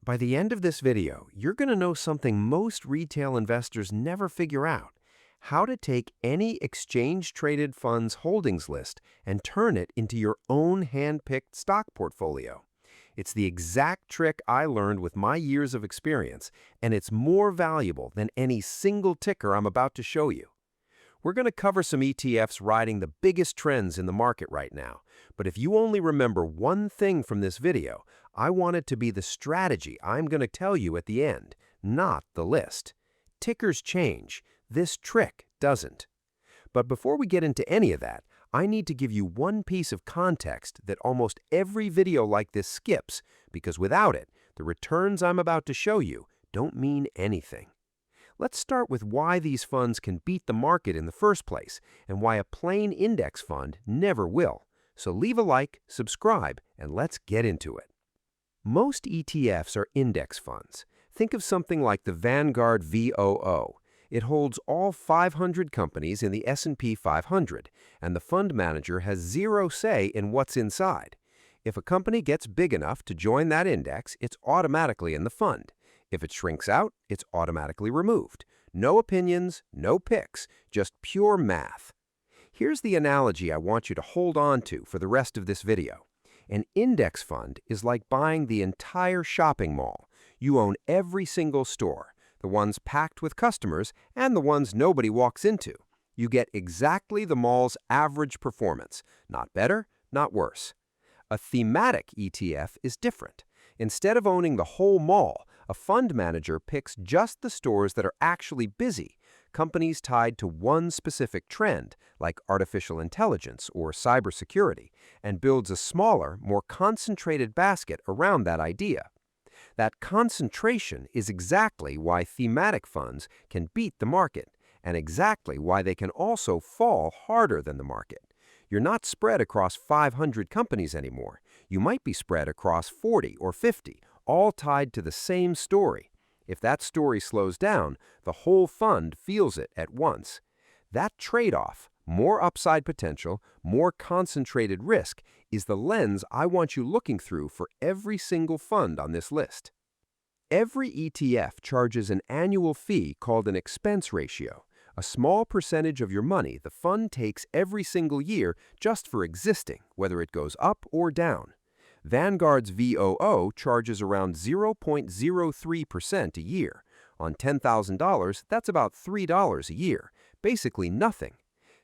By the end of this video, you're going to know something most retail investors never figure out: how to take any exchange-traded funds holdings list and turn it into your own hand-picked stock portfolio. It's the exact trick I learned with my years of experience, and it's more valuable than any single ticker I'm about to show you. We're going to cover some ETFs riding the biggest trends in the market right now. But if you only remember one thing from this video, I want it to be the strategy I'm going to tell you at the end, not the list. Tickers change. This trick doesn't. But before we get into any of that, I need to give you one piece of context that almost every video like this skips, because without it, the returns I'm about to show you don't mean anything. Let's start with why these funds can beat the market in the first place and why a plain index fund never will. So leave a like, subscribe, and let's get into it. Most ETFs are index funds. Think of something like the Vanguard VOO. It holds all 500 companies in the S&P 500, and the fund manager has zero say in what's inside. If a company gets big enough to join that index, it's automatically in the fund. If it shrinks out, it's automatically removed. No opinions, no picks, just pure math. Here's the analogy I want you to hold on to for the rest of this video. An index fund is like buying the entire shopping mall. You own every single store, the ones packed with customers and the ones nobody walks into. You get exactly the mall's average performance, not better, not worse. A thematic ETF is different. Instead of owning the whole mall, a fund manager picks just the stores that are actually busy, companies tied to one specific trend, like artificial intelligence or cybersecurity, and builds a smaller, more concentrated basket around that idea. That concentration is exactly why thematic funds can beat the market, and exactly why they can also fall harder than the market. You're not spread across 500 companies anymore. You might be spread across 40 or 50, all tied to the same story. If that story slows down, the whole fund feels it at once. That trade-off, more upside potential, more concentrated risk, is the lens I want you looking through for every single fund on this list. Every ETF charges an annual fee called an expense ratio, a small percentage of your money the fund takes every single year just for existing, whether it goes up or down. Vanguard's VOO charges around 0.03% a year. On $10,000, that's about $3 a year, basically nothing.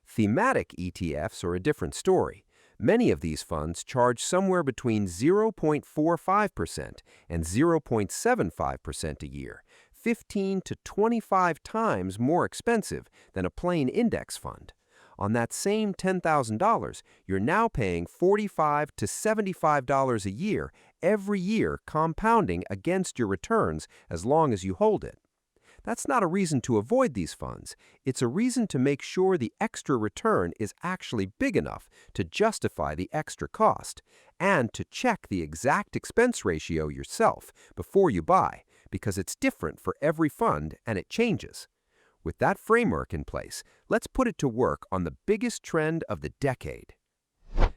Thematic ETFs are a different story. Many of these funds charge somewhere between 0.45% and 0.75% a year, 15 to 25 times more expensive than a plain index fund. On that same $10,000, you're now paying $45 to $75 a year, every year compounding against your returns as long as you hold it. That's not a reason to avoid these funds. It's a reason to make sure the extra return is actually big enough to justify the extra cost, and to check the exact expense ratio yourself before you buy, because it's different for every fund and it changes. With that framework in place, let's put it to work on the biggest trend of the decade.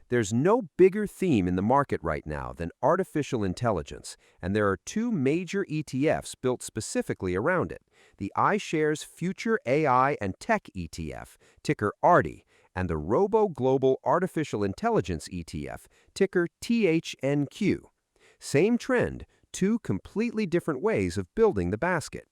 There's no bigger theme in the market right now than artificial intelligence, and there are two major ETFs built specifically around it: the iShares Future AI and Tech ETF, ticker ARTI, and the Robo Global Artificial Intelligence ETF, ticker THNQ. Same trend, two completely different ways of building the basket.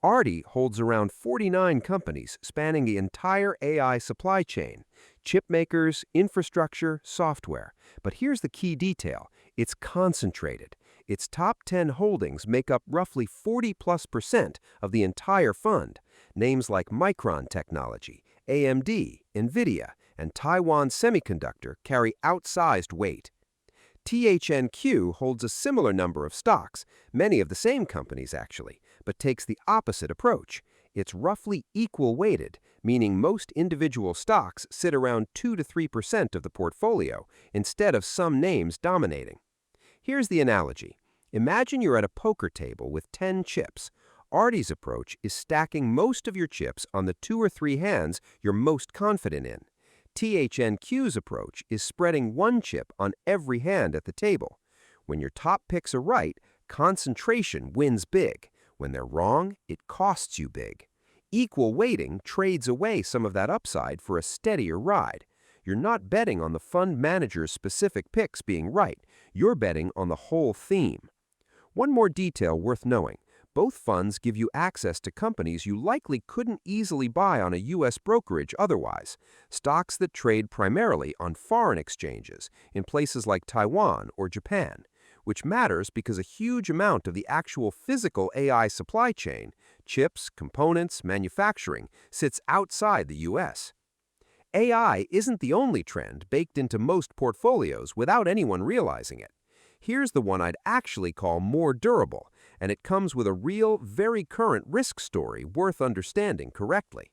ARTI holds around 49 companies spanning the entire AI supply chain: chip makers, infrastructure, software. But here's the key detail: it's concentrated. Its top 10 holdings make up roughly 40+% of the entire fund. Names like Micron Technology, AMD, NVIDIA, and Taiwan Semiconductor carry outsized weight. THNQ holds a similar number of stocks, many of the same companies actually, but takes the opposite approach. It's roughly equal weighted, meaning most individual stocks sit around 2 to 3% of the portfolio, instead of some names dominating. Here's the analogy. Imagine you're at a poker table with 10 chips. ARTI's approach is stacking most of your chips on the 2 or 3 hands you're most confident in. THNQ's approach is spreading one chip on every hand at the table. When your top picks are right, Concentration wins big. When they're wrong, it costs you big. Equal weighting trades away some of that upside for a steadier ride. You're not betting on the fund manager's specific picks being right. You're betting on the whole theme. One more detail worth knowing. Both funds give you access to companies you likely couldn't easily buy on a U.S. brokerage otherwise, stocks that trade primarily on foreign exchanges in places like Taiwan or Japan, which matters because a huge amount of the actual physical AI supply chain, chips, components, manufacturing, sits outside the U.S. AI isn't the only trend baked into most portfolios without anyone realizing it. Here's the one I'd actually call more durable, and it comes with a real, very current risk story worth understanding correctly.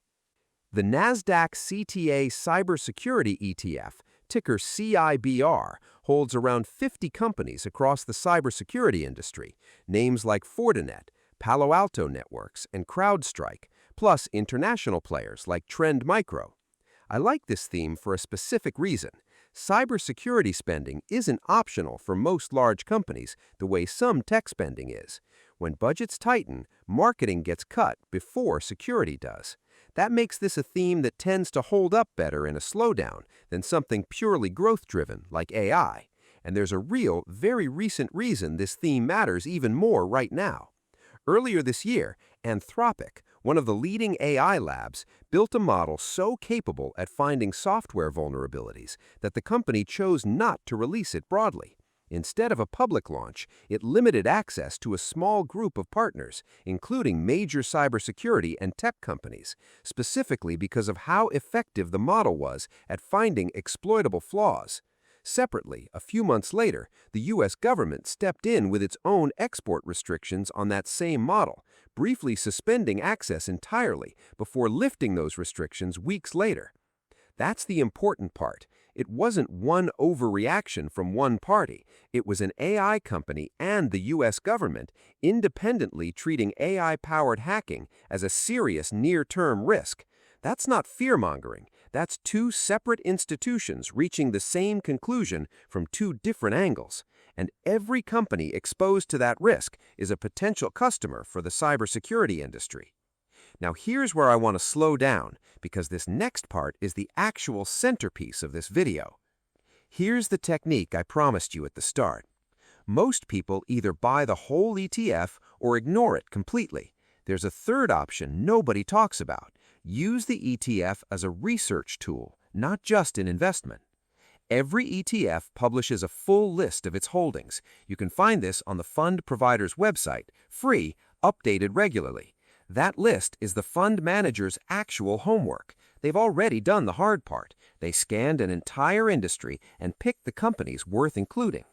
The NASDAQ CTA Cybersecurity ETF, ticker CIBR, holds around 50 companies across the cybersecurity industry, names like Fortinet, Palo Alto Networks, and CrowdStrike, plus international players like Trend Micro. I like this theme for a specific reason. Cybersecurity spending isn't optional for most large companies the way some tech spending is. When budgets tighten, marketing gets cut before security does. That makes this a theme that tends to hold up better in a slowdown than something purely growth-driven like AI. And there's a real, very recent reason this theme matters even more right now. Earlier this year, Anthropic, one of the leading AI labs, built a model so capable at finding software vulnerabilities that the company chose not to release it broadly. Instead of a public launch, it limited access to a small group of partners, including major cybersecurity and tech companies, specifically because of how effective the model was at finding exploitable flaws. Separately, a few months later, the U.S. government stepped in with its own export restrictions on that same model, briefly suspending access entirely before lifting those restrictions weeks later. That's the important part. It wasn't one overreaction from one party. It was an AI company and the U.S. government independently treating AI-powered hacking as a serious near-term risk. That's not fear-mongering. That's two separate institutions reaching the same conclusion from two different angles. And every company exposed to that risk is a potential customer for the cybersecurity industry. Now here's where I want to slow down, because this next part is the actual centerpiece of this video. Here's the technique I promised you at the start. Most people either buy the whole ETF or ignore it completely. There's a third option nobody talks about. Use the ETF as a research tool, not just an investment. Every ETF publishes a full list of its holdings. You can find this on the fund provider's website, free, updated regularly. That list is the fund manager's actual homework. They've already done the hard part. They scanned an entire industry and picked the companies worth including.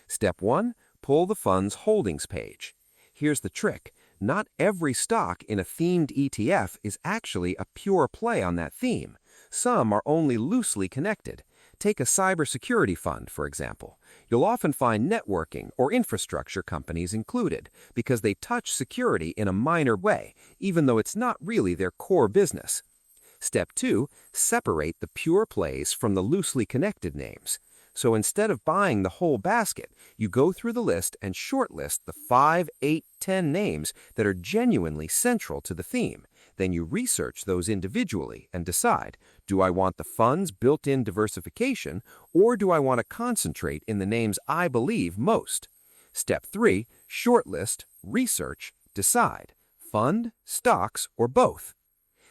Step 1, pull the fund's holdings page. Here's the trick. Not every stock in a themed ETF is actually a pure play on that theme. Some are only loosely connected. Take a cybersecurity fund, for example. You'll often find networking or infrastructure companies included because they touch security in a minor way, even though it's not really their core business. Step 2, separate the pure plays from the loosely connected names. So instead of buying the whole basket, you go through the list and shortlist the 5, 8, 10 names that are genuinely central to the theme. Then you research those individually and decide, do I want the fund's built-in diversification, or do I want to concentrate in the names I believe most? Step 3, shortlist, research, decide. Fund, stocks, or both.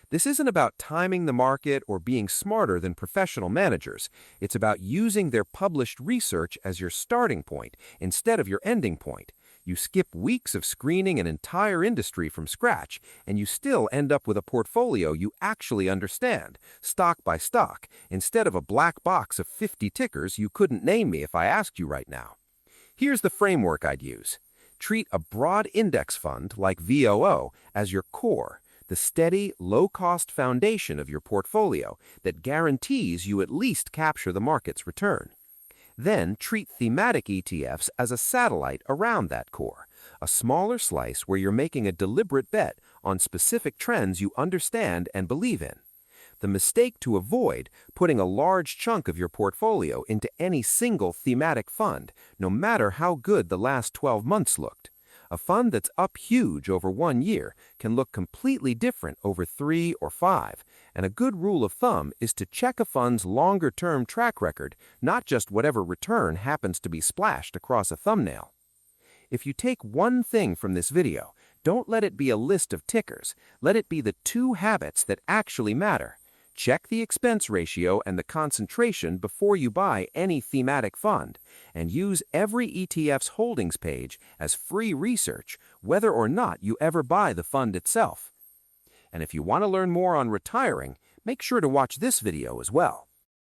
This isn't about timing the market or being smarter than professional managers. It's about using their published research as your starting point instead of your ending point. You skip weeks of screening an entire industry from scratch, and you still end up with a portfolio you actually understand, stock by stock, instead of a black box of 50 tickers you couldn't name me if I asked you right now. Here's the framework I'd use. Treat a broad index fund like VOO as your core, the steady, low-cost foundation of your portfolio that guarantees you at least capture the market's return. Then treat thematic ETFs as a satellite around that core, a smaller slice where you're making a deliberate bet on specific trends you understand and believe in. The mistake to avoid, putting a large chunk of your portfolio into any single thematic fund, no matter how good the last 12 months looked. A fund that's up huge over 1 year can look completely different over 3 or 5, and a good rule of thumb is to check a fund's longer-term track record, not just whatever return happens to be splashed across a thumbnail. If you take one thing from this video, don't let it be a list of tickers. Let it be the 2 habits that actually matter. Check the expense ratio and the concentration before you buy any thematic fund, and use every ETF's holdings page as free research, whether or not you ever buy the fund itself. And if you want to learn more on retiring, make sure to watch this video as well.